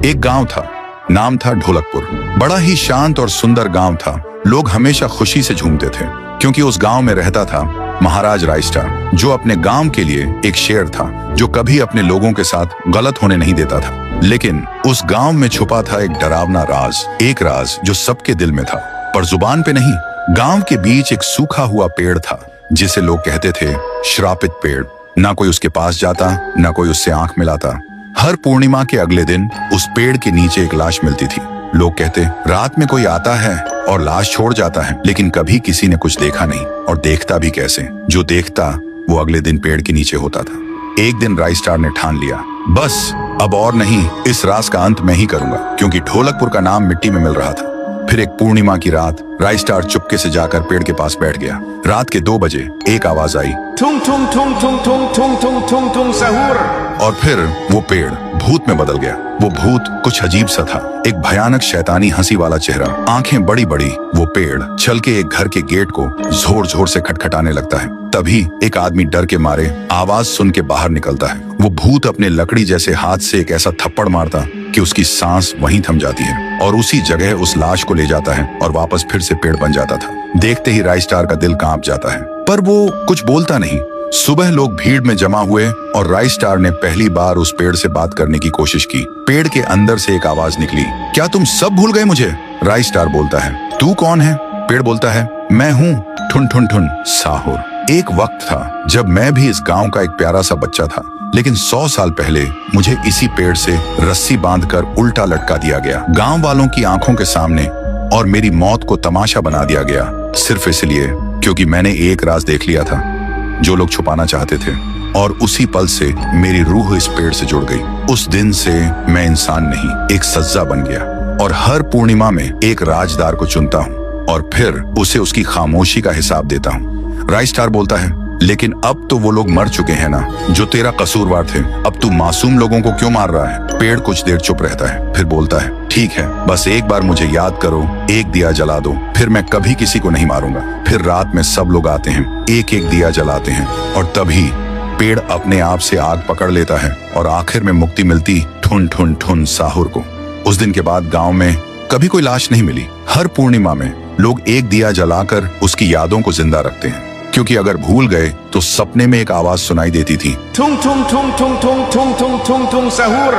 एक गांव था, नाम था ढोलकपुर। बड़ा ही शांत और सुंदर गांव था। लोग हमेशा खुशी से झूमते थे क्योंकि उस गांव में रहता था महाराज रायस्टार, जो अपने गांव के लिए एक शेर था जो कभी अपने लोगों के साथ गलत होने नहीं देता था। लेकिन उस गांव में छुपा था एक डरावना राज, एक राज जो सबके दिल में था पर जुबान पे नहीं। गांव के बीच एक सूखा हुआ पेड़ था जिसे लोग कहते थे श्रापित पेड़। ना कोई उसके पास जाता, ना कोई उससे आंख मिलाता। हर पूर्णिमा के अगले दिन उस पेड़ के नीचे एक लाश मिलती थी। लोग कहते रात में कोई आता है और लाश छोड़ जाता है, लेकिन कभी किसी ने कुछ देखा नहीं और देखता भी कैसे। जो देखता वो अगले दिन पेड़ के नीचे होता था। एक दिन रायस्टार ने ठान लिया, बस अब और नहीं, इस राज का अंत मैं ही करूंगा, क्योंकि ढोलकपुर का नाम मिट्टी में मिल रहा था। फिर एक पूर्णिमा की रात रायस्टार चुपके से जाकर पेड़ के पास बैठ गया। रात के 2 बजे एक आवाज आई, ठुंग ठुंग ठुंग ठुंग ठुंग ठुंग ठुंग ठुंग ठुंग सहूर। और फिर वो पेड़ भूत में बदल गया। वो भूत कुछ अजीब सा था, एक भयानक शैतानी हंसी वाला चेहरा, आंखें बड़ी बड़ी। वो पेड़ चल के एक घर के गेट को जोर जोर से खटखटाने लगता है। तभी एक आदमी डर के मारे आवाज सुन के बाहर निकलता है। वो भूत अपने लकड़ी जैसे हाथ से एक ऐसा थप्पड़ मारता कि उसकी सांस वहीं थम जाती है और उसी जगह उस लाश को ले जाता है और वापस फिर से पेड़ बन जाता था। देखते ही रायस्टार का दिल कांप जाता है, पर वो कुछ बोलता नहीं। सुबह लोग भीड़ में जमा हुए और रायस्टार ने पहली बार उस पेड़ से बात करने की कोशिश की। पेड़ के अंदर से एक आवाज निकली, क्या तुम सब भूल गए मुझे? रायस्टार बोलता है, तू कौन है? पेड़ बोलता है, मैं हूँ ठुन ठुन ठुन साहुर। एक वक्त था जब मैं भी इस गांव का एक प्यारा सा बच्चा था, लेकिन 100 साल पहले मुझे इसी पेड़ से रस्सी बांधकर उल्टा लटका दिया गया गांव वालों की आंखों के सामने, और मेरी मौत को तमाशा बना दिया गया सिर्फ इसलिए क्योंकि मैंने एक राज देख लिया था जो लोग छुपाना चाहते थे। और उसी पल से मेरी रूह इस पेड़ से जुड़ गई। उस दिन से मैं इंसान नहीं, एक सज्जा बन गया और हर पूर्णिमा में एक राजदार को चुनता हूँ और फिर उसे उसकी खामोशी का हिसाब देता हूँ। रायस्टार बोलता है, लेकिन अब तो वो लोग मर चुके हैं ना जो तेरा कसूरवार थे। अब तू मासूम लोगों को क्यों मार रहा है? पेड़ कुछ देर चुप रहता है, फिर बोलता है, ठीक है, बस एक बार मुझे याद करो, एक दिया जला दो, फिर मैं कभी किसी को नहीं मारूंगा। फिर रात में सब लोग आते हैं, एक एक दिया जलाते हैं और तभी पेड़ अपने आप से आग पकड़ लेता है और आखिर में मुक्ति मिलती ठुन ठुन ठुन साहुर को। उस दिन के बाद गाँव में कभी कोई लाश नहीं मिली। हर पूर्णिमा में लोग एक दिया जलाकर उसकी यादों को जिंदा रखते हैं, क्योंकि अगर भूल गए तो सपने में एक आवाज सुनाई देती थी, ठुंग ठुंग ठुंग ठुंग ठुंग ठुंग ठुंग ठुंग ठुंग सहूर।